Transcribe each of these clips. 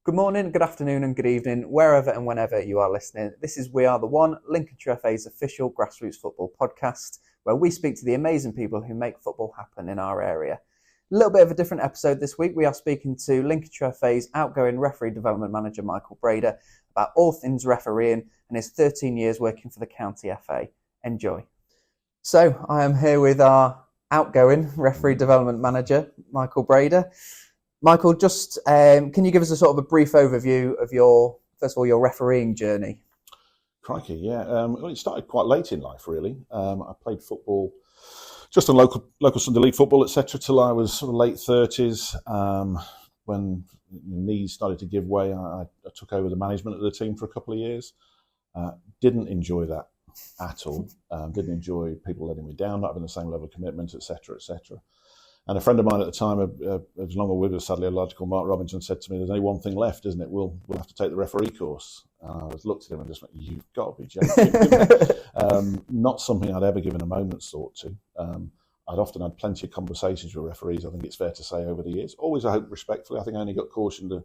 Good morning, good afternoon, and good evening, wherever and whenever you are listening. This is We Are the One, Lincolnshire FA's official grassroots football podcast, where we speak to the amazing people who make football happen in our area. A little bit of a different episode this week. We are speaking to Lincolnshire FA's outgoing referee development manager, Michael Brader, about all things refereeing and his 13 years working for the County FA. Enjoy. So, I am here with our outgoing referee development manager, Michael Brader. Michael, just can you give us a sort of a brief overview of first of all, your refereeing journey? Crikey, yeah. Well, it started quite late in life, really. I played football, just on local Sunday league football, etc., till I was sort of late 30s. When knees started to give way, I took over the management of the team for a couple of years. Didn't enjoy that at all. Didn't enjoy people letting me down, not having the same level of commitment, etc., etc. And a friend of mine at the time, was longer with us, sadly, a lad called Mark Robinson, said to me, "There's only one thing left, isn't it? We'll have to take the referee course." And I looked at him and just went, "You've got to be joking." Not something I'd ever given a moment's thought to. I'd often had plenty of conversations with referees, I think it's fair to say, over the years. Always, I hope, respectfully. I think I only got cautioned 8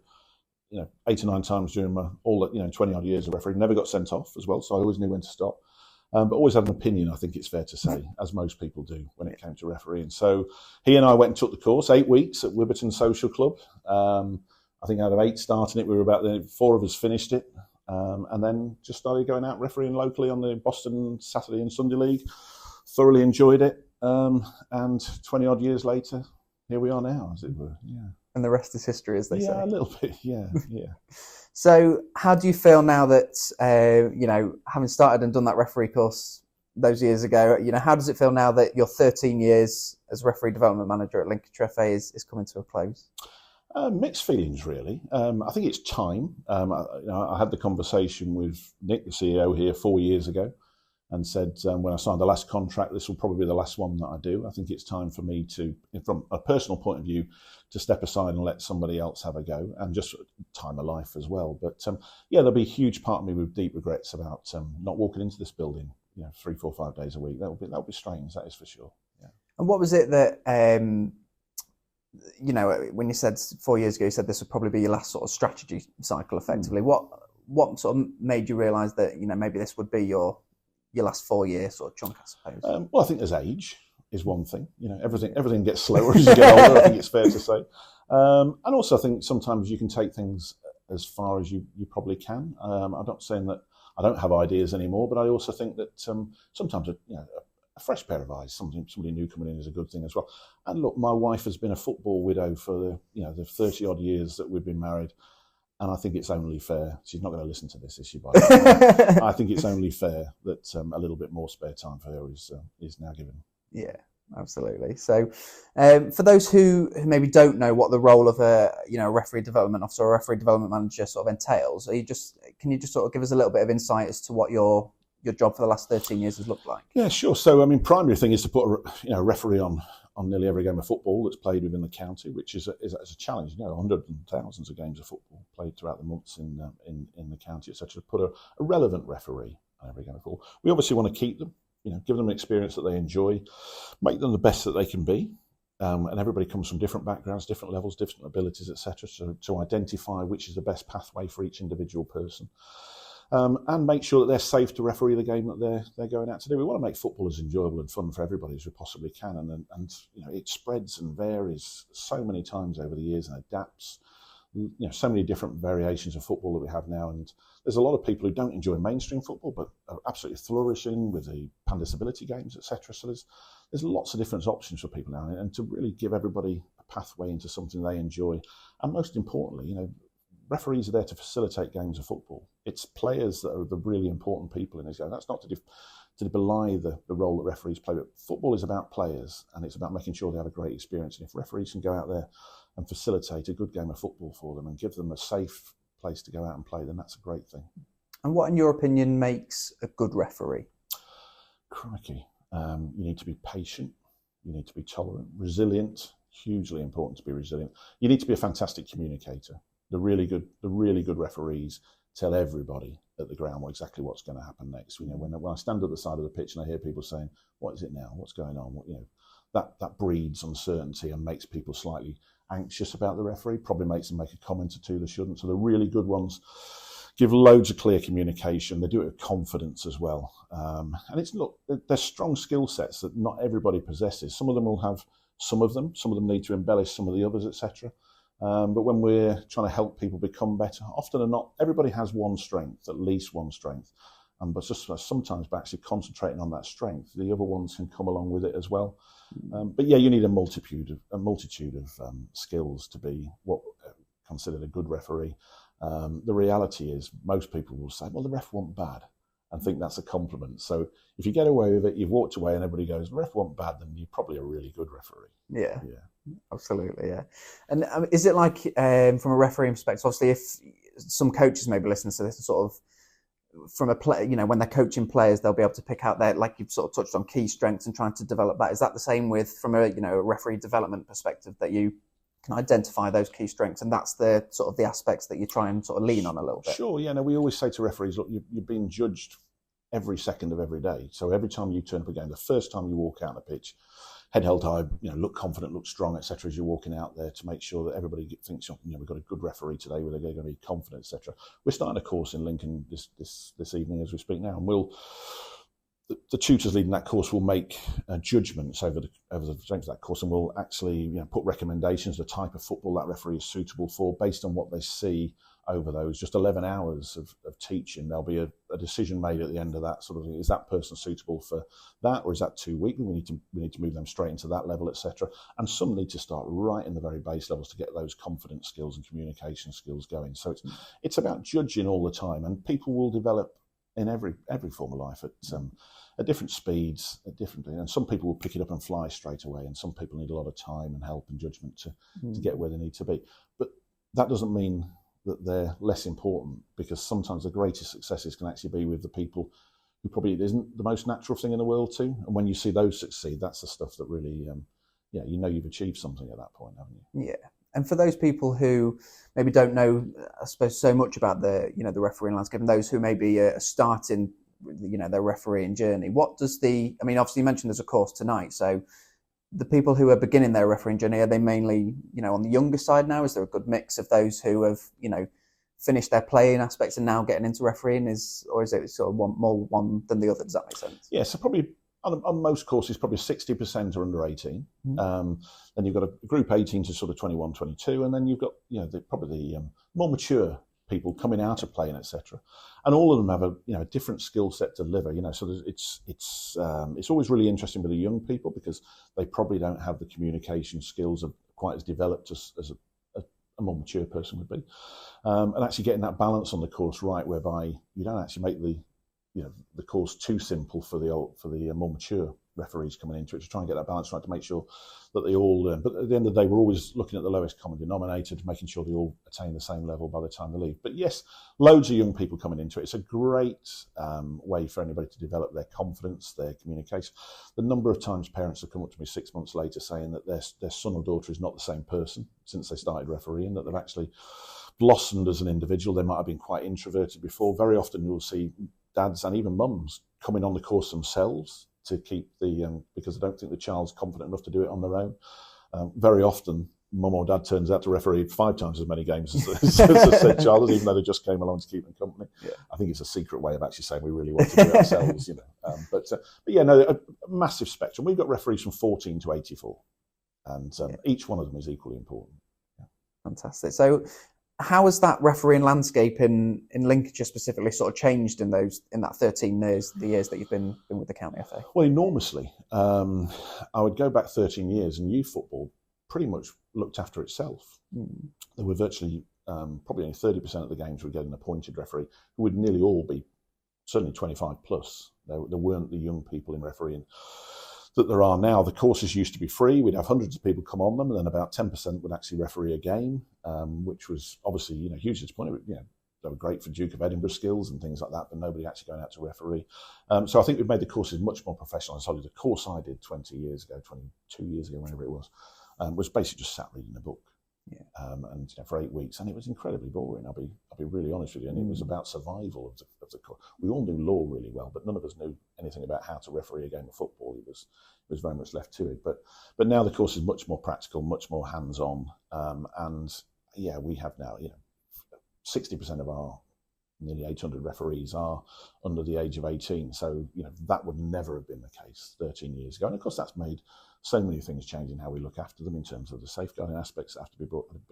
or 9 times during my 20-odd years of refereeing. Never got sent off as well, so I always knew when to stop. But always had an opinion, I think it's fair to say, as most people do when it came to refereeing. So he and I went and took the course, 8 weeks at Wibberton Social Club. I think out of 8 starting it, we were about 4 of us finished it. And then just started going out refereeing locally on the Boston Saturday and Sunday League. Thoroughly enjoyed it. And 20-odd years later, here we are now, as it were. Yeah. And the rest is history, as they say. Yeah, a little bit, yeah. So how do you feel now that, having started and done that referee course those years ago, how does it feel now that your 13 years as referee development manager at Lincolnshire FA is coming to a close? Mixed feelings, really. I think it's time. I had the conversation with Nick, the CEO here, 4 years ago, and said when I signed the last contract, this will probably be the last one that I do. I think it's time for me to, from a personal point of view, to step aside and let somebody else have a go, and just time of life as well. But there'll be a huge part of me with deep regrets about not walking into this building 3, 4, 5 days a week. That'll be strange, that is for sure. Yeah. And what was it that when you said 4 years ago, you said this would probably be your last sort of strategy cycle, effectively. What sort of made you realise that maybe this would be your last 4 year sort of chunk, I suppose? Well, I think there's age is one thing. Everything gets slower as you get older, I think it's fair to say. And also I think sometimes you can take things as far as you probably can. I'm not saying that I don't have ideas anymore, but I also think that sometimes a fresh pair of eyes, somebody new coming in is a good thing as well. And look, my wife has been a football widow for the 30-odd years that we've been married. And I think it's only fair. She's not going to listen to this, is she? By the way? I think it's only fair that a little bit more spare time for her is now given. Yeah, absolutely. So, for those who maybe don't know what the role of a referee development officer or a referee development manager sort of entails, can you just sort of give us a little bit of insight as to what your job for the last 13 years has looked like? Yeah, sure. So, primary thing is to put a referee on nearly every game of football that's played within the county, which is a challenge. Hundreds and thousands of games of football played throughout the months in the county, etc. To put a relevant referee on every game of football. We obviously want to keep them, give them an experience that they enjoy, make them the best that they can be. And everybody comes from different backgrounds, different levels, different abilities, etc. So to identify which is the best pathway for each individual person. And make sure that they're safe to referee the game that they're going out to do. We want to make football as enjoyable and fun for everybody as we possibly can, and it spreads and varies so many times over the years and adapts. So many different variations of football that we have now, and there's a lot of people who don't enjoy mainstream football but are absolutely flourishing with the pan-disability games, etc. So there's lots of different options for people now, and to really give everybody a pathway into something they enjoy, and most importantly, referees are there to facilitate games of football. It's players that are the really important people in this game. That's not to belie the role that referees play, but football is about players, and it's about making sure they have a great experience. And if referees can go out there and facilitate a good game of football for them and give them a safe place to go out and play, then that's a great thing. And what, in your opinion, makes a good referee? Crikey. You need to be patient. You need to be tolerant, resilient. Hugely important to be resilient. You need to be a fantastic communicator. The really good referees tell everybody at the ground exactly what's going to happen next. When I stand at the side of the pitch and I hear people saying, "What is it now? What's going on?" That breeds uncertainty and makes people slightly anxious about the referee, probably makes them make a comment or two they shouldn't. So the really good ones give loads of clear communication. They do it with confidence as well. And there's strong skill sets that not everybody possesses. Some of them will have some of them need to embellish some of the others, etc. But when we're trying to help people become better, often or not, everybody has one strength, at least one strength. But just sometimes by actually concentrating on that strength, the other ones can come along with it as well. But yeah, you need a multitude of skills to be what considered a good referee. The reality is most people will say, well, the ref wasn't bad, and think that's a compliment. So if you get away with it, you've walked away and everybody goes, the ref wasn't bad, then you're probably a really good referee. Yeah. Absolutely, yeah. And is it like, from a refereeing perspective, obviously if some coaches maybe listen to this and sort of, from a play, when they're coaching players, they'll be able to pick out their, like you've sort of touched on, key strengths and trying to develop that. Is that the same with, from a referee development perspective, that you can identify those key strengths, and that's the sort of the aspects that you try and sort of lean on a little bit? Sure, yeah. No, we always say to referees, look, you're being judged every second of every day. So every time you turn up a game, the first time you walk out on the pitch, head held high, look confident, look strong, etc. as you're walking out there, to make sure that everybody thinks, we've got a good referee today, where they're going to be confident, etc. We're starting a course in Lincoln this evening as we speak now, and the tutors leading that course will make judgments over the strength of that course, and will actually put recommendations, the type of football that referee is suitable for, based on what they see over those just 11 hours of teaching. There'll be a decision made at the end of that, sort of, is that person suitable for that, or is that too weak? We need to move them straight into that level, etc. And some need to start right in the very base levels to get those confidence skills and communication skills going. So it's about judging all the time, and people will develop in every form of life at different speeds, and some people will pick it up and fly straight away, and some people need a lot of time and help and judgment to get where they need to be. But that doesn't mean that they're less important, because sometimes the greatest successes can actually be with the people who probably it isn't the most natural thing in the world to. And when you see those succeed, that's the stuff that really, you've achieved something at that point, haven't you? Yeah. And for those people who maybe don't know, I suppose, so much about the refereeing landscape, and those who maybe are starting, their refereeing journey, obviously you mentioned there's a course tonight, so the people who are beginning their refereeing journey, are they mainly, on the younger side now? Is there a good mix of those who have, finished their playing aspects and now getting into refereeing, or is it sort of one than the other? Does that make sense? Yeah, so probably on most courses, probably 60% are under 18. Then you've got a group 18 to sort of 21, 22, and then you've got probably the more mature people coming out of playing, etc. And all of them have a different skill set to deliver. So it's always really interesting with the young people, because they probably don't have the communication skills quite as developed as a more mature person would be. And actually getting that balance on the course right, whereby you don't actually make the course too simple for the more mature referees coming into it, to try and get that balance right, to make sure that they all but at the end of the day, we're always looking at the lowest common denominator, to making sure they all attain the same level by the time they leave. But yes, loads of young people coming into it. It's a great way for anybody to develop their confidence, their communication. The number of times parents have come up to me 6 months later saying that their son or daughter is not the same person since they started refereeing, that they've actually blossomed as an individual. They might have been quite introverted before. Very often you'll see dads and even mums coming on the course themselves to keep because they don't think the child's confident enough to do it on their own. Very often, mum or dad turns out to referee 5 times as many games as the said child, even though they just came along to keep them company. Yeah. I think it's a secret way of actually saying we really want to do it ourselves, But a massive spectrum. We've got referees from 14 to 84, and each one of them is equally important. Yeah. Fantastic. So, how has that refereeing landscape in Lincolnshire specifically sort of changed in that 13 years, the years that you've been with the County FA? Well, enormously. I would go back 13 years, and youth football pretty much looked after itself. There were virtually probably only 30% of the games were getting an appointed referee, who would nearly all be certainly 25 plus. There weren't the young people in refereeing that there are now. The courses used to be free. We'd have hundreds of people come on them, and then about 10% would actually referee a game, which was obviously hugely disappointing. They were great for Duke of Edinburgh skills and things like that, but nobody actually going out to referee. So I think we've made the courses much more professional and solid. The course I did 22 years ago, whenever it was basically just sat reading a book. And for 8 weeks, and it was incredibly boring. I'll be really honest with you. And it was about survival of the course. We all knew law really well, but none of us knew anything about how to referee a game of football. It was very much left to it. But now the course is much more practical, much more hands-on, and we have now 60% of our nearly 800 referees are under the age of 18. So, that would never have been the case 13 years ago. And of course, that's made so many things change in how we look after them in terms of the safeguarding aspects that have to be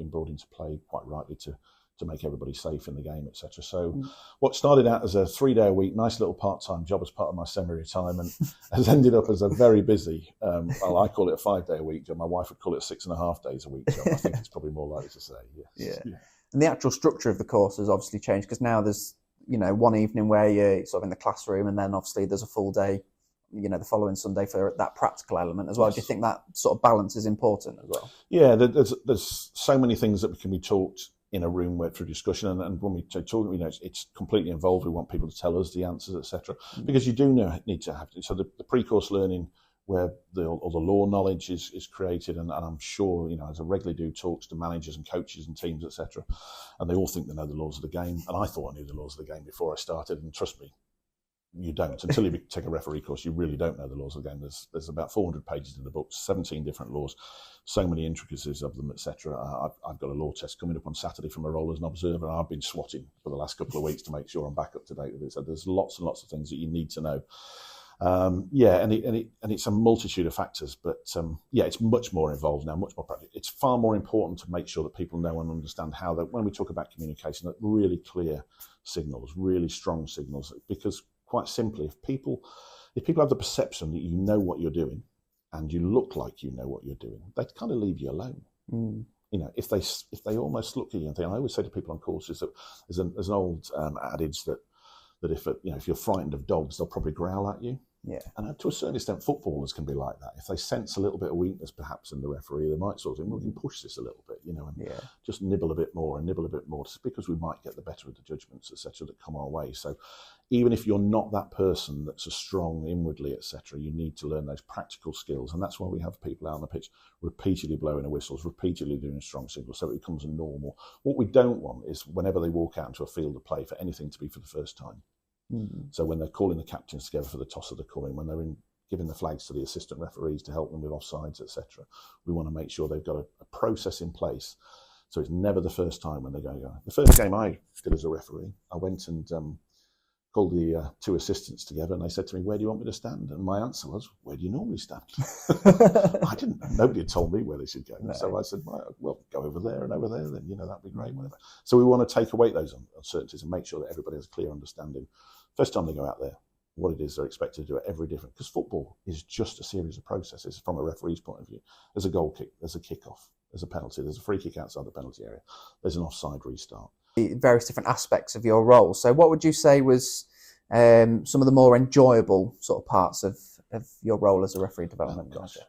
brought into play, quite rightly, to make everybody safe in the game, etc. So what started out as a 3-day-a-week, nice little part-time job as part of my semi-retirement has ended up as a very busy, I call it a 5-day-a-week job. My wife would call it a 6.5 days a week job. I think it's probably more likely to say, yes. Yeah. And the actual structure of the course has obviously changed, because now there's, one evening where you're sort of in the classroom, and then obviously there's a full day, the following Sunday for that practical element as well. Yes. Do you think that sort of balance is important as well? Yeah, there's so many things that can be taught in a room through discussion, and when we talk, it's completely involved. We want people to tell us the answers, etc. Because you do need to have so the pre-course learning, where all the law knowledge is created, and I'm sure, as I regularly do talks to managers and coaches and teams, etc., and they all think they know the laws of the game, and I thought I knew the laws of the game before I started, and trust me, you don't. Until you take a referee course, you really don't know the laws of the game. There's about 400 pages in the book, 17 different laws, so many intricacies of them, etc. I've got a law test coming up on Saturday from a role as an observer, and I've been swatting for the last couple of weeks to make sure I'm back up to date with it. So there's lots and lots of things that you need to know. And it's a multitude of factors, but it's much more involved now, much more practical. It's far more important to make sure that people know and understand how that, when we talk about communication, that really clear signals, really strong signals, because quite simply, if people have the perception that you know what you're doing and you look like you know what you're doing, they kind of leave you alone. If they almost look at you and think, I always say to people on courses that there's an old adage that if you're frightened of dogs, they'll probably growl at you. Yeah. And to a certain extent, footballers can be like that. If they sense a little bit of weakness, perhaps in the referee, they might sort of think, we can push this a little bit, and just nibble a bit more, just because we might get the better of the judgments, etc., that come our way. So even if you're not that person that's as strong inwardly, etc., you need to learn those practical skills. And that's why we have people out on the pitch repeatedly blowing their whistles, repeatedly doing strong signals, so it becomes a normal. What we don't want is, whenever they walk out into a field of play, for anything to be for the first time. So when they're calling the captains together for the toss of the coin, when they're giving the flags to the assistant referees to help them with offsides, etc., we want to make sure they've got a process in place. So it's never the first time when they go. The first game I did as a referee, I went and called the two assistants together, and they said to me, "Where do you want me to stand?" And my answer was, "Where do you normally stand?" I didn't know. Nobody had told me where they should go. No. So I said, "Well, go over there and over there, then, that'd be great, whatever." So we want to take away those uncertainties and make sure that everybody has a clear understanding. First time they go out there, what it is they're expected to do at every different, because football is just a series of processes from a referee's point of view. There's a goal kick, there's a kick-off, there's a penalty, there's a free kick outside the penalty area, there's an offside restart. Various different aspects of your role. So what would you say was some of the more enjoyable sort of parts of your role as a referee development manager?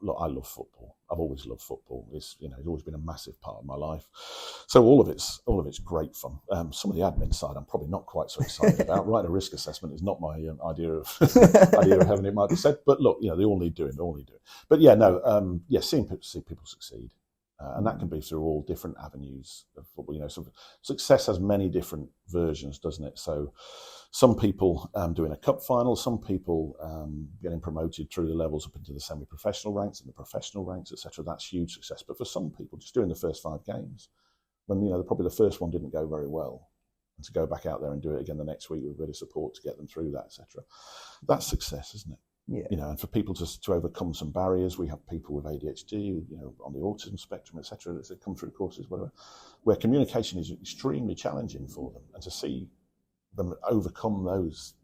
Look, I love football. I've always loved football. It's always been a massive part of my life. So all of it's great fun. Some of the admin side I'm probably not quite so excited about. Writing a risk assessment is not my idea of having it, might be said. But look, they all need doing. But seeing people succeed. And that can be through all different avenues of football. So success has many different versions, doesn't it? So some people doing a cup final, some people getting promoted through the levels up into the semi-professional ranks and the professional ranks, etc. That's huge success. But for some people, just doing the first 5 games, when probably the first one didn't go very well, and to go back out there and do it again the next week with a bit of support to get them through that, etc. That's success, isn't it? Yeah. And for people to overcome some barriers, we have people with ADHD, on the autism spectrum, etc., that come through courses, whatever, where communication is extremely challenging for them, and to see them overcome those,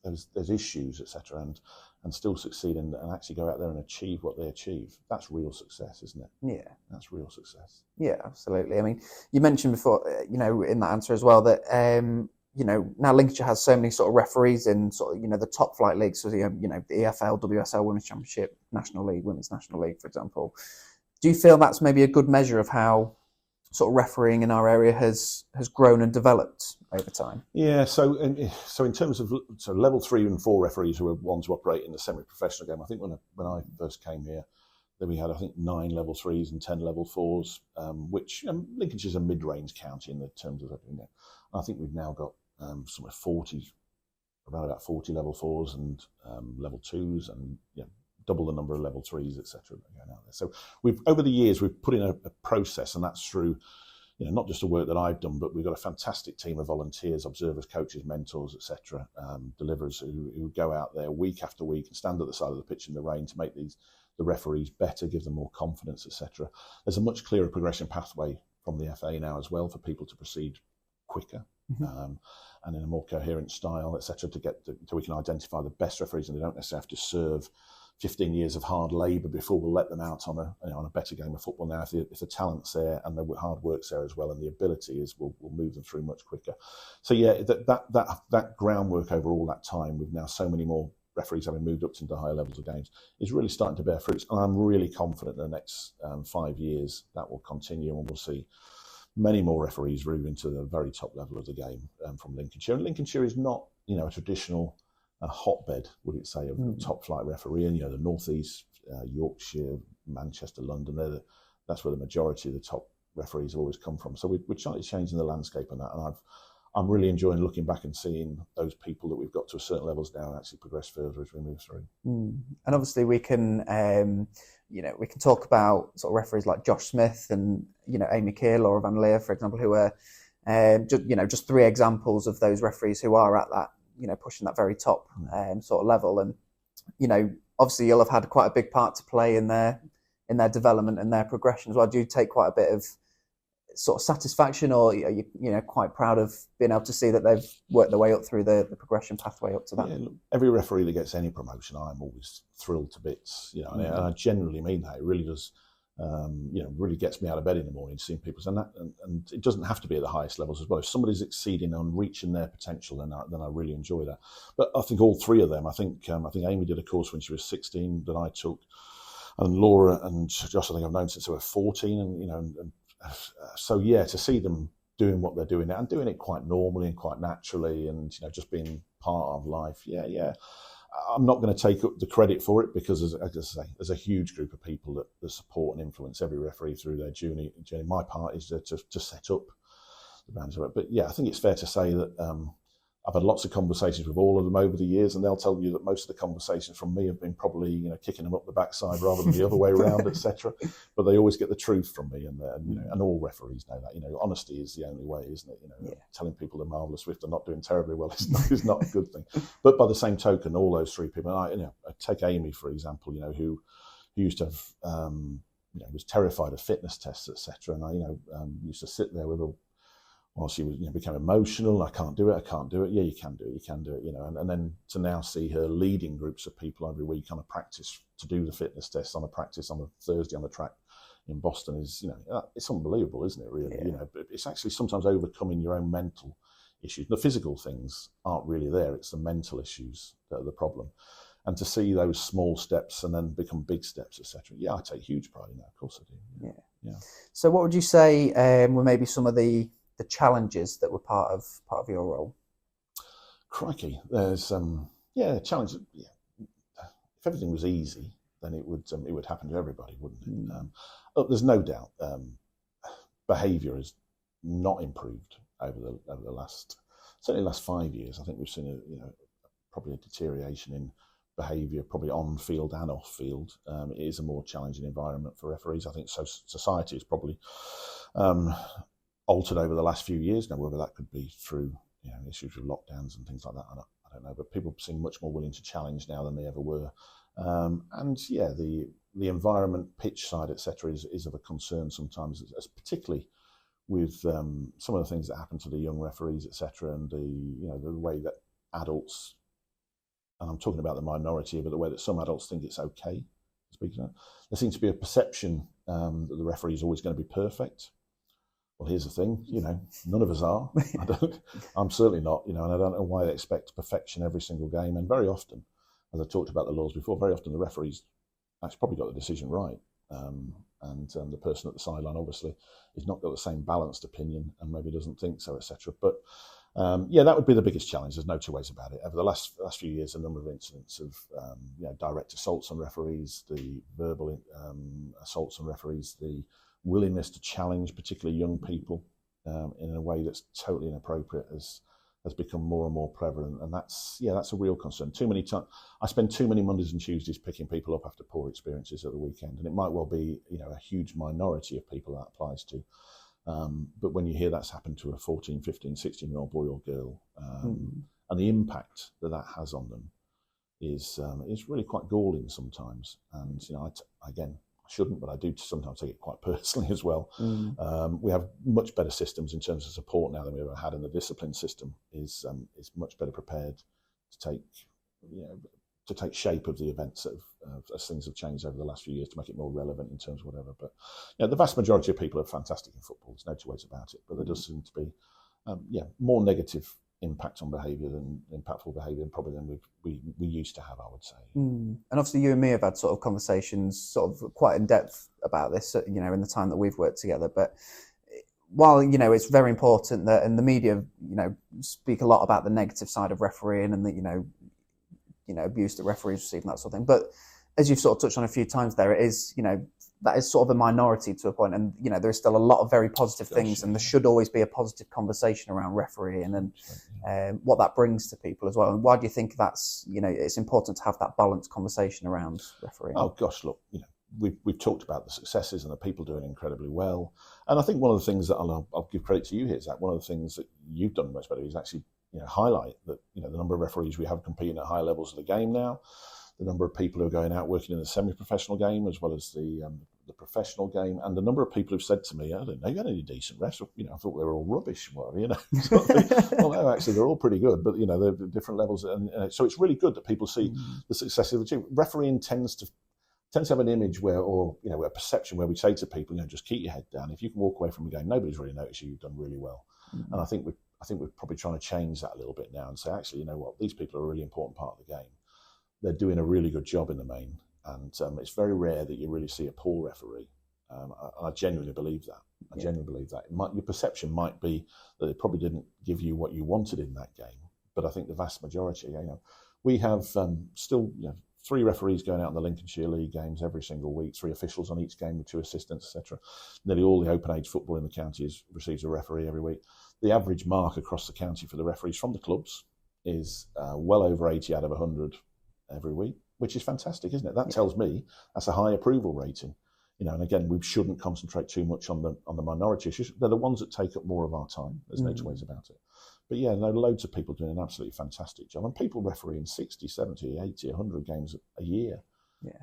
those issues, etc., and still succeed and actually go out there and achieve what they achieve. That's real success, isn't it? Yeah, that's real success. Yeah, absolutely. I mean, you mentioned before, in that answer as well, that now Lincolnshire has so many sort of referees in sort of, the top flight leagues. So, the EFL, WSL, Women's Championship, National League, Women's National League, for example. Do you feel that's maybe a good measure of how sort of refereeing in our area has grown and developed over time? Yeah, so in terms of level 3 and 4 referees who are ones who operate in the semi-professional game, I think when I first came here, then we had, I think, 9 level 3s and 10 level 4s, which Lincolnshire's a mid-range county in the terms of everything. I think we've now got somewhere 40, around about 40 level 4s and level 2s, and double the number of level 3s, etc. going out there. So over the years we've put in a process, and that's through not just the work that I've done, but we've got a fantastic team of volunteers, observers, coaches, mentors, etc., deliverers who go out there week after week and stand at the side of the pitch in the rain to make the referees better, give them more confidence, etc. There's a much clearer progression pathway from the FA now as well for people to proceed quicker and in a more coherent style, etc., so we can identify the best referees, and they don't necessarily have to serve 15 years of hard labour before we'll let them out on a better game of football. Now, if the talent's there and the hard work's there as well, and the ability is, we'll move them through much quicker. So that groundwork over all that time, with now so many more referees having moved up into higher levels of games, is really starting to bear fruits. And I'm really confident in the next 5 years that will continue, and we'll see many more referees move into the very top level of the game from Lincolnshire. And Lincolnshire is not, a traditional hotbed, would it say, of top flight referee. And the North East, Yorkshire, Manchester, London, that's where the majority of the top referees have always come from. So we're slightly changing the landscape on that, and I'm really enjoying looking back and seeing those people that we've got to a certain levels now actually progress further as we move through. And obviously we can we can talk about sort of referees like Josh Smith and Amy Keir, Laura Van Leer, for example, who are just 3 examples of those referees who are at that pushing that very top sort of level. And obviously you'll have had quite a big part to play in their development and their progression as well. Do you take quite a bit of sort of satisfaction, or are you quite proud of being able to see that they've worked their way up through the progression pathway up to that? Look, every referee that gets any promotion, I'm always thrilled to bits. And I genuinely mean that. It really does. Really gets me out of bed in the morning seeing people, and it doesn't have to be at the highest levels as well. If somebody's exceeding and reaching their potential, then I really enjoy that. But I think all 3 of them. I think Amy did a course when she was 16 that I took, and Laura and Josh, I think I've known since they were 14, and so to see them doing what they're doing now and doing it quite normally and quite naturally, and just being part of life. I'm not going to take up the credit for it, because, as I say, there's a huge group of people that support and influence every referee through their journey. My part is to set up the boundaries of it. But I think it's fair to say that I've had lots of conversations with all of them over the years, and they'll tell you that most of the conversations from me have been probably kicking them up the backside rather than the other way around, etc. But they always get the truth from me, and all referees know that. Honesty is the only way, isn't it? Telling people they're marvellous if they're not doing terribly well is not a good thing. But by the same token, all those 3 people, and I take Amy for example, who used to have was terrified of fitness tests, etc. And I used to sit there with her while she was, became emotional. I can't do it. Yeah, you can do it. And then to now see her leading groups of people every week on a practice to do the fitness tests, on a practice on a Thursday on the track in Boston is, it's unbelievable, isn't it? Really, but it's actually sometimes overcoming your own mental issues. The physical things aren't really there. It's the mental issues that are the problem. And to see those small steps and then become big steps, etc. I take huge pride in that. Of course I do. Yeah. So what would you say were maybe some of the challenges that were part of your role? Crikey, there's challenges. If everything was easy, then it would happen to everybody, wouldn't it? There's no doubt behaviour has not improved over the last 5 years. I think we've seen probably a deterioration in behaviour, probably on field and off field. It is a more challenging environment for referees. I think society is probably altered over the last few years. Now, whether that could be through issues with lockdowns and things like that, I don't know. But people seem much more willing to challenge now than they ever were. The environment, pitch side, etc., is of a concern sometimes, as particularly with some of the things that happen to the young referees, etc., and the way that adults, and I'm talking about the minority here, but the way that some adults think it's okay. Speaking of that, there seems to be a perception that the referee is always going to be perfect. Well, here's the thing, none of us are. I'm certainly not, and I don't know why they expect perfection every single game. And very often, as I talked about the laws before, very often the referee's actually probably got the decision right. And the person at the sideline obviously has not got the same balanced opinion and maybe doesn't think so, etc. But That would be the biggest challenge. There's no two ways about it. Over the last few years, a number of incidents of direct assaults on referees, the verbal assaults on referees, the willingness to challenge particularly young people in a way that's totally inappropriate has become more and more prevalent, and that's a real concern. Too many times, I spend too many Mondays and Tuesdays picking people up after poor experiences at the weekend, and it might well be a huge minority of people that applies to. But when you hear that's happened to a 14, 15, 16-year-old boy or girl, and the impact that has on them is really quite galling sometimes. And again, I shouldn't, but I do sometimes take it quite personally as well. We have much better systems in terms of support now than we ever had, and the discipline system is much better prepared to take shape of the events as things have changed over the last few years to make it more relevant in terms of whatever. But the vast majority of people are fantastic in football. There's no two ways about it. But there does seem to be more negative impact on behaviour than impactful behaviour, probably than we used to have, I would say. And obviously you and me have had sort of conversations sort of quite in depth about this, in the time that we've worked together. But while, it's very important that, and the media, speak a lot about the negative side of refereeing and the, abuse that referees receive and that sort of thing. But as you've sort of touched on a few times there, it is, that is sort of a minority to a point. And, there is still a lot of very positive things, and there should always be a positive conversation around refereeing and what that brings to people as well. And why do you think that's, it's important to have that balanced conversation around refereeing? Oh gosh, look, we've talked about the successes and the people doing incredibly well. And I think one of the things that I'll give credit to you here, Zach, one of the things that you've done much better is actually highlight that the number of referees we have competing at high levels of the game now, the number of people who are going out working in the semi-professional game as well as the professional game, and the number of people who've said to me, I don't know, you had any decent refs? I thought they were all rubbish. Well, no, actually they're all pretty good, but they're different levels, and so it's really good that people see the successes of the team. Refereeing tends to have an image a perception where we say to people, just keep your head down. If you can walk away from a game, nobody's really noticed you've done really well. And I think we're probably trying to change that a little bit now and say, actually, these people are a really important part of the game. They're doing a really good job in the main, and it's very rare that you really see a poor referee. I genuinely believe that. Your perception might be that it probably didn't give you what you wanted in that game, but I think the vast majority, we have still 3 referees going out in the Lincolnshire League games every single week, 3 officials on each game with 2 assistants, etc. Nearly all the open age football in the county receives a referee every week. The average mark across the county for the referees from the clubs is well over 80 out of 100 every week, which is fantastic, isn't it? That tells me that's a high approval rating. And again, we shouldn't concentrate too much on the minority issues. They're the ones that take up more of our time. There's no two ways about it. But loads of people doing an absolutely fantastic job, and people refereeing 60, 70, 80, 100 games a year.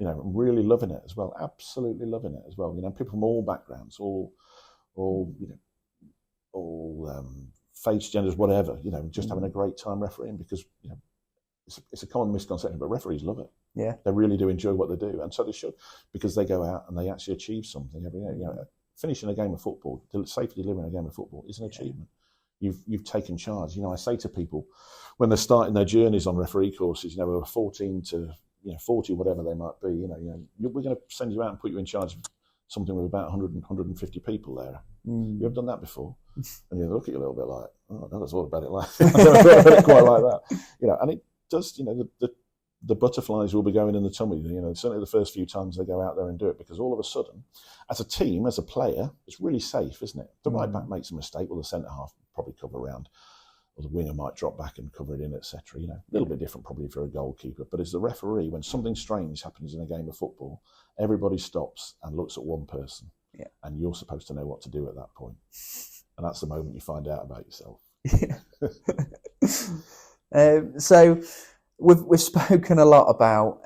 Really loving it as well. Absolutely loving it as well. People from all backgrounds, all faiths, genders, whatever. Just having a great time refereeing because it's a common misconception, but referees love it. Yeah, they really do enjoy what they do, and so they should, because they go out and they actually achieve something every year. Finishing a game of football, safely delivering a game of football is an achievement. You've taken charge. I say to people when they're starting their journeys on referee courses, who are 14 to 40, whatever they might be, we're going to send you out and put you in charge of something with about 100 and 150 people there. You have done that before, and you look at you a little bit like, oh, no, that's what about it like. I don't know it quite like that, and it does. The butterflies will be going in the tummy. Certainly the first few times they go out there and do it, because all of a sudden, as a team, as a player, it's really safe, isn't it? The right back makes a mistake, well, the centre half probably cover around, or the winger might drop back and cover it in, etc. A little bit different probably for a goalkeeper. But as the referee, when something strange happens in a game of football, everybody stops and looks at one person, and you're supposed to know what to do at that point. And that's the moment you find out about yourself. So we've spoken a lot about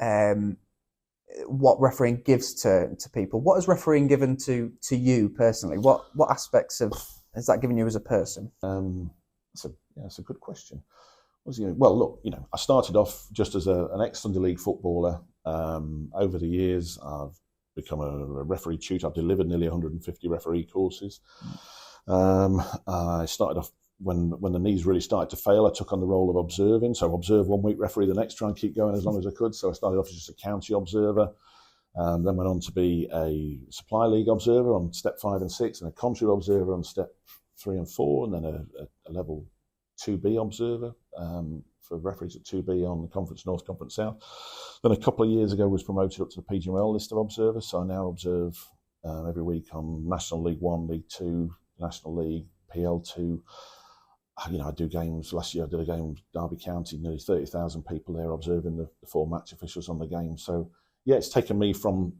what refereeing gives to people. What has refereeing given to you personally? What aspects has that given you as a person? That's a good question. Well, look, I started off just as an ex-Sunday League footballer. Over the years, I've become a referee tutor. I've delivered nearly 150 referee courses. I started off when the knees really started to fail. I took on the role of observing. So observe 1 week, referee the next, try and keep going as long as I could. So I started off as just a county observer, then went on to be a supply league observer on step 5 and 6, and a country observer on step 3 and 4, and then a level 2B observer for referees at 2B on the Conference North, Conference South. Then a couple of years ago was promoted up to the PGMOL list of observers, so I now observe every week on National League 1, League 2, National League, PL2. I do games. Last year I did a game with Derby County, nearly 30,000 people there observing the 4 match officials on the game. So yeah, it's taken me from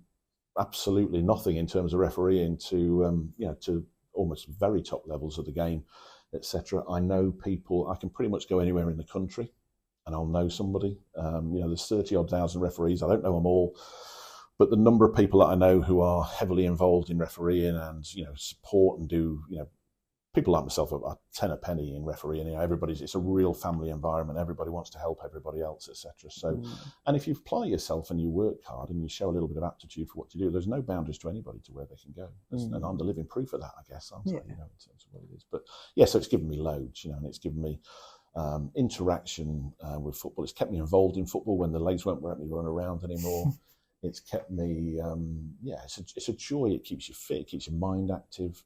absolutely nothing in terms of refereeing to to almost very top levels of the game, etc. I know people. I can pretty much go anywhere in the country and I'll know somebody. There's 30-odd thousand referees. I don't know them all, but the number of people that I know who are heavily involved in refereeing and support and do people like myself are 10 a penny in refereeing. It's a real family environment. Everybody wants to help everybody else, etc. So, and if you apply yourself and you work hard and you show a little bit of aptitude for what you do, there's no boundaries to anybody to where they can go. And I'm the living proof of that, I guess, aren't I? In terms of what it is. But yeah, so it's given me loads, and it's given me interaction with football. It's kept me involved in football when the legs won't let me run around anymore. It's kept me, it's a joy. It keeps you fit. It keeps your mind active.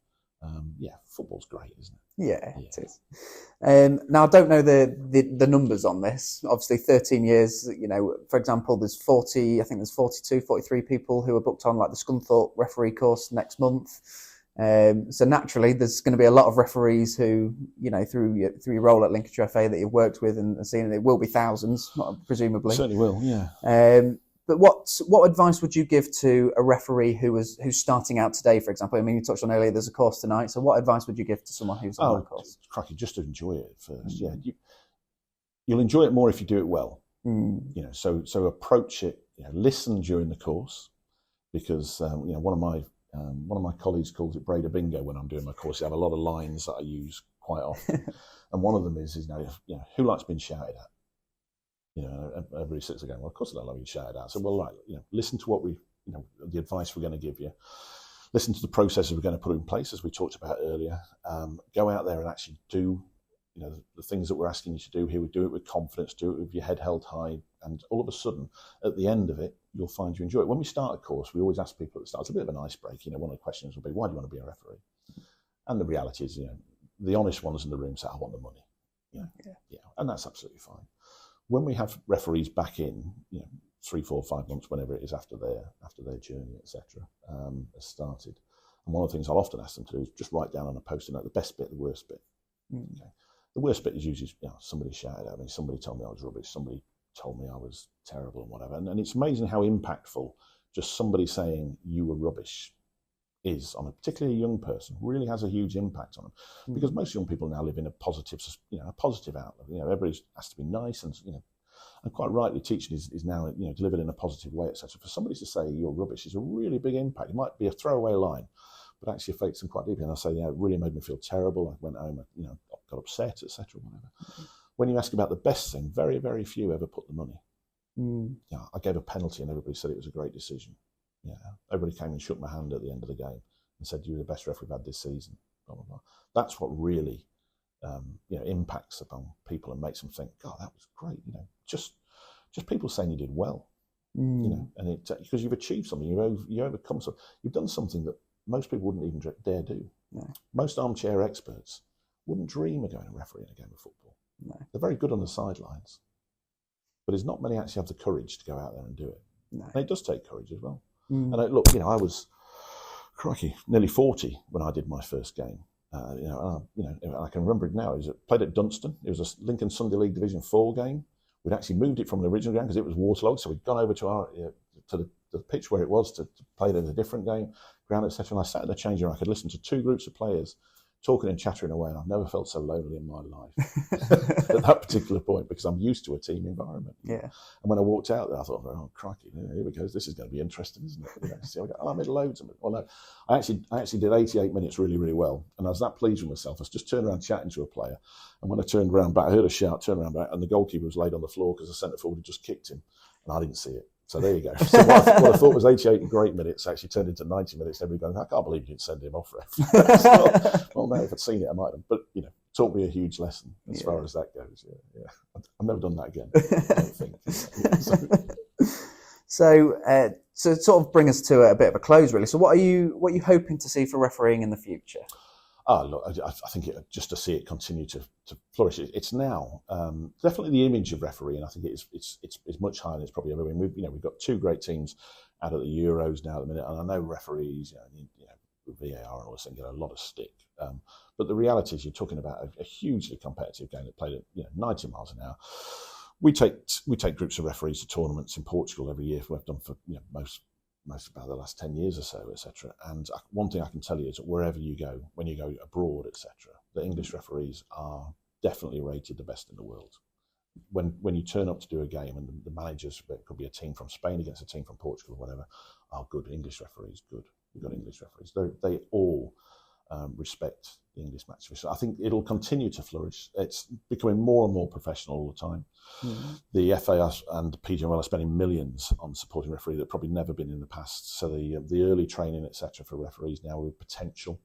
Football's great, isn't it? Yeah, it is. Now, I don't know the numbers on this. Obviously, 13 years, for example, there's 42, 43 people who are booked on like the Scunthorpe referee course next month. So naturally, there's going to be a lot of referees who, through your role at Lincolnshire FA that you've worked with and seen, it will be thousands, presumably. Certainly will, yeah. But what advice would you give to a referee who's starting out today, for example? I mean, you touched on earlier, there's a course tonight. So what advice would you give to someone who's on that course? Cracky, just to enjoy it first. Yeah, you'll enjoy it more if you do it well. So approach it. Listen during the course, because one of my colleagues calls it Brader Bingo when I'm doing my course. I have a lot of lines that I use quite often, and one of them is who likes being shouted at? Everybody sits there going, well, of course I don't love being shouted at. So, listen to what the advice we're going to give you. Listen to the processes we're going to put in place, as we talked about earlier. Go out there and actually do, the things that we're asking you to do here. We do it with confidence, do it with your head held high, and all of a sudden, at the end of it, you'll find you enjoy it. When we start a course, we always ask people at the start, it's a bit of an icebreaker. One of the questions will be, why do you want to be a referee? And the reality is, the honest ones in the room say, I want the money. And that's absolutely fine. When we have referees back in, 3, 4, 5 months, whenever it is after their journey, etc., has started, and one of the things I'll often ask them to do is just write down on a post-it note the best bit, the worst bit. Okay. The worst bit is usually somebody shouted at me, somebody told me I was rubbish, somebody told me I was terrible and whatever, and it's amazing how impactful just somebody saying you were rubbish is on a particularly young person. Really has a huge impact on them, because most young people now live in a positive outlook. Everybody has to be nice, and and quite rightly, teaching is now delivered in a positive way, etc. For somebody to say you're rubbish is a really big impact. It might be a throwaway line, but actually affects them quite deeply. And I say, it really made me feel terrible. I went home, got upset, etc. Whatever. When you ask about the best thing, very, very few ever put the money. I gave a penalty, and everybody said it was a great decision. Everybody came and shook my hand at the end of the game and said, "You're the best referee we've had this season." Blah blah blah. That's what really, impacts upon people and makes them think, "God, that was great." Just people saying you did well. And because you've achieved something, you overcome something, you've done something that most people wouldn't even dare do. No. Most armchair experts wouldn't dream of going and refereeing a game of football. No. They're very good on the sidelines, but there's not many actually have the courage to go out there and do it. No. And it does take courage as well. And I was, nearly 40 when I did my first game. And I can remember it now. It was played at Dunstan. It was a Lincoln Sunday League Division 4 game. We'd actually moved it from the original ground because it was waterlogged. So we'd gone over to the pitch where it was to play it in a different ground, etc. And I sat in the changing room. I could listen to 2 groups of players talking and chattering away, and I've never felt so lonely in my life at that particular point, because I'm used to a team environment. Yeah. And when I walked out there, I thought, oh, crikey, here we go. This is going to be interesting, isn't it? I made loads of it. Well, no, I actually did 88 minutes really, really well. And I was that pleased with myself. I was just turning around chatting to a player. And when I turned around back, I heard a shout, turned around back, and the goalkeeper was laid on the floor because the centre forward had just kicked him. And I didn't see it. So there you go. So what I thought was 88 great minutes actually turned into 90 minutes. Everybody going, I can't believe you didn't send him off, ref. Well, no, if I'd seen it, I might have. But, taught me a huge lesson as far as that goes. Yeah. I've never done that again, I don't think. So sort of bring us to a bit of a close, really. So what are you hoping to see for refereeing in the future? Look, I think just to see it continue to flourish, it's now definitely the image of referee, and I think it's much higher than it's probably ever been. We've got two great teams out at the Euros now at the minute, and I know referees, VAR and all this thing get a lot of stick, but the reality is you're talking about a hugely competitive game that played at 90 miles an hour. We take groups of referees to tournaments in Portugal every year. We've done for most about the last 10 years or so, etc. And one thing I can tell you is that wherever you go, when you go abroad, etc., the English referees are definitely rated the best in the world. When you turn up to do a game and the managers, it could be a team from Spain against a team from Portugal or whatever, good English referees, good. We've got English referees. They all respect the English match official. I think it'll continue to flourish. It's becoming more and more professional all the time. Mm-hmm. The FA and the PGMOL are spending millions on supporting referees that probably never been in the past. So the early training, etc., for referees now with potential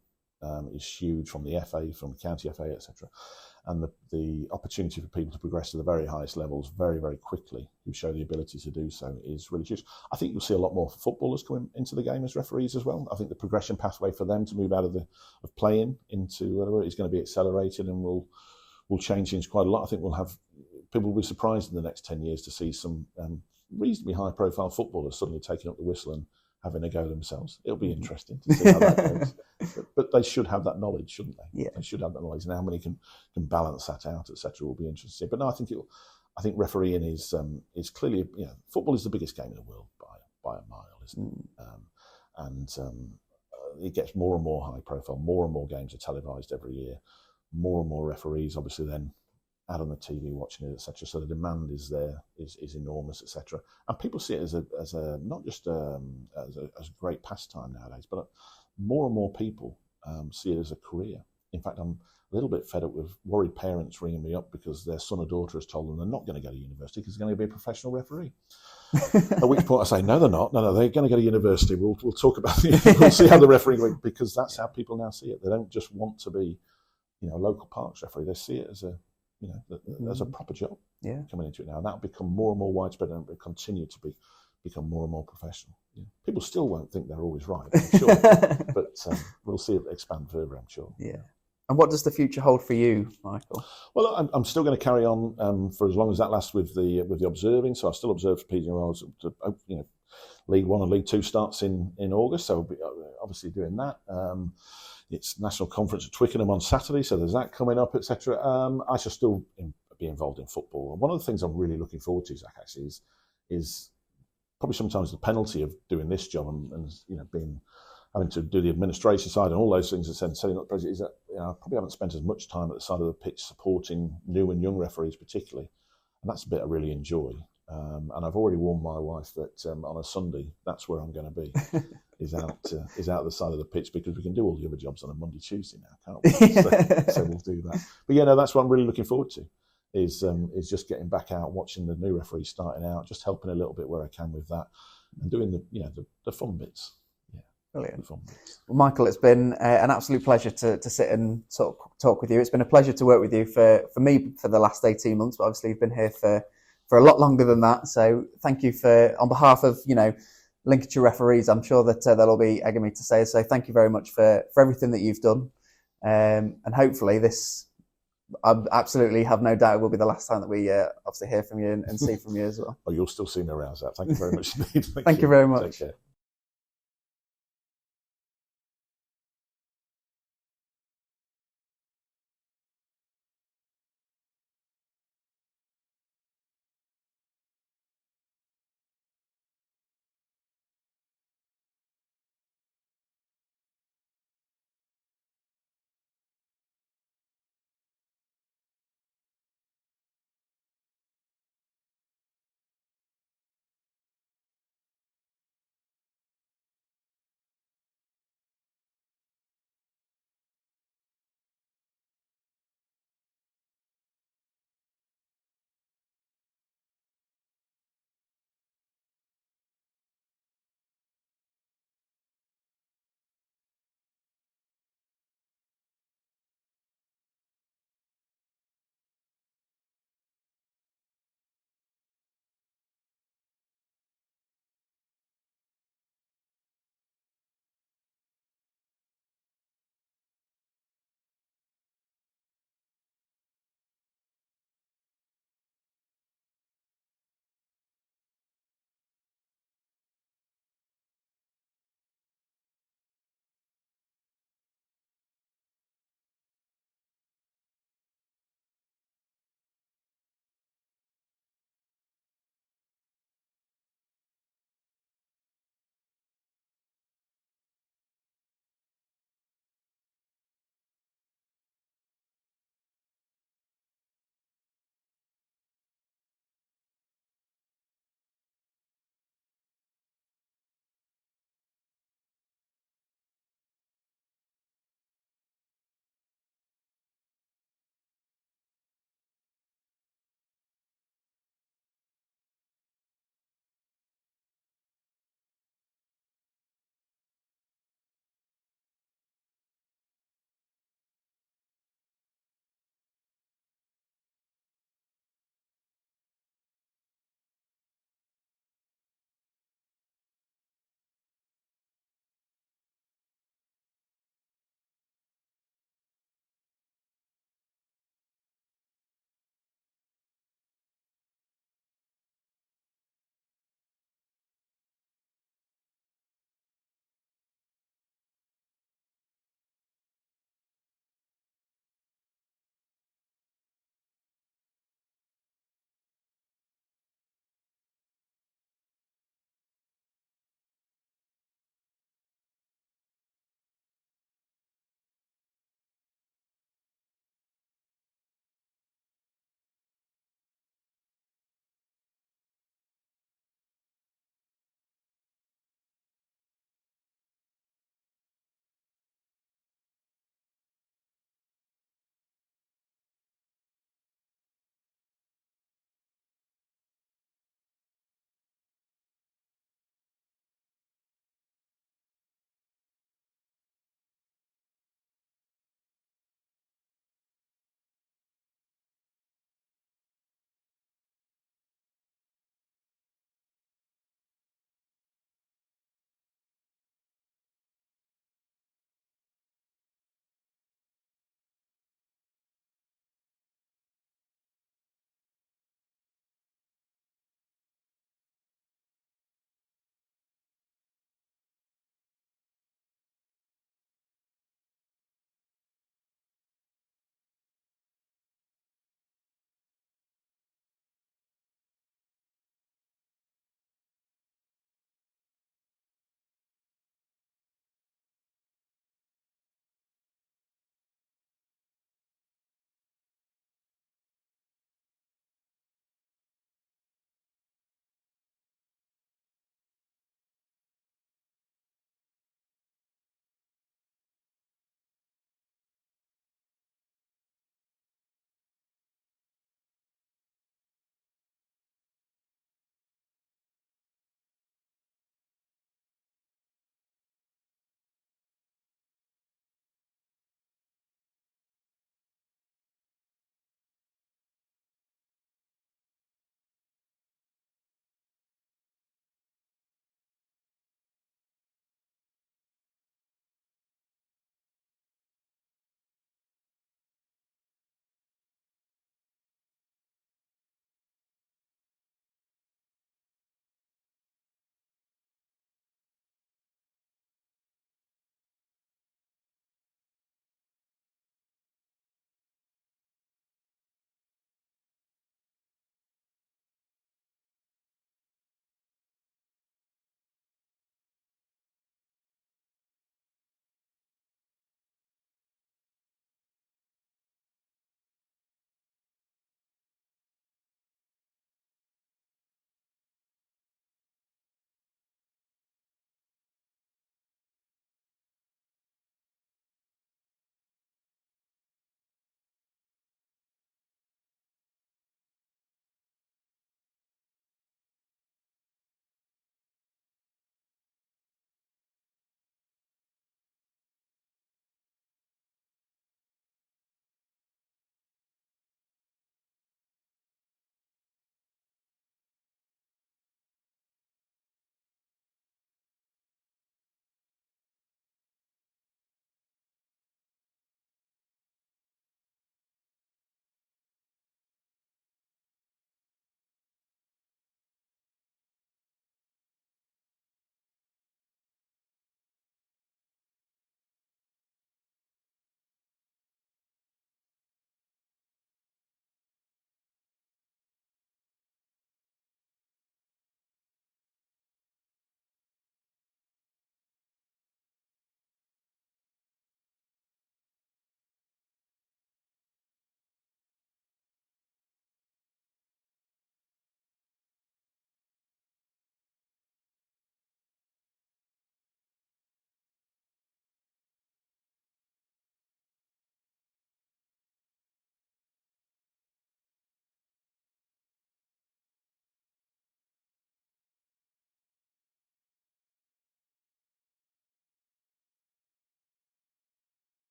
is huge from the FA, from the county FA, etc. And the opportunity for people to progress to the very highest levels very, very quickly, who show the ability to do so, is really huge. I think you'll see a lot more footballers coming into the game as referees as well. I think the progression pathway for them to move out of playing into whatever is going to be accelerated, and will change things quite a lot. I think people will be surprised in the next 10 years to see some reasonably high-profile footballers suddenly taking up the whistle and having a go themselves. It'll be interesting to see how that goes. But they should have that knowledge, shouldn't they? Yeah. They should have that knowledge, and how many can balance that out, etc. will be interesting. But no, I think refereeing is clearly, football is the biggest game in the world by a mile, isn't it? And it gets more and more high profile. More and more games are televised every year. More and more referees, obviously, then out on the TV watching it, etc. So the demand is there, is enormous, etc. And people see it as a not just as a great pastime nowadays, but more and more people see it as a career. In fact, I'm a little bit fed up with worried parents ringing me up because their son or daughter has told them they're not going to go to university because they're going to be a professional referee. At which point I say, no, they're not. No, they're going to go to university. We'll talk about it. We'll see how the refereeing goes, because that's how people now see it. They don't just want to be, a local parks referee. They see it as there's a proper job coming into it now. And that'll become more and more widespread, and it'll continue to become more and more professional. Yeah. People still won't think they're always right, I'm sure, but we'll see it expand further, I'm sure. Yeah. And what does the future hold for you, Michael? Well, I'm still going to carry on for as long as that lasts with the observing. So I'll still observe for PGMOL. League One and League Two starts in August, so we'll be obviously doing that. It's National Conference at Twickenham on Saturday, so there's that coming up, etc. I shall still be involved in football. And one of the things I'm really looking forward to, Zach, actually, is probably sometimes the penalty of doing this job and having to do the administration side and all those things, and setting up is that I probably haven't spent as much time at the side of the pitch supporting new and young referees particularly, and that's a bit I really enjoy. And I've already warned my wife that on a Sunday, that's where I'm going to be, is out the side of the pitch, because we can do all the other jobs on a Monday, Tuesday now, can't we? So we'll do that. But that's what I'm really looking forward to, is just getting back out, watching the new referees starting out, just helping a little bit where I can with that, and doing the fun bits. Brilliant. Well, Michael, it's been an absolute pleasure to sit and talk with you. It's been a pleasure to work with you for me for the last 18 months, but obviously you've been here for a lot longer than that. So thank you on behalf of, Lincolnshire referees. I'm sure that they'll all be egging me to say so. Thank you very much for everything that you've done. And hopefully this, I absolutely have no doubt, it will be the last time that we obviously hear from you and see from you as well. Oh, you'll still see me around, Zach. Thank you very much indeed. Thank you very much. Take care.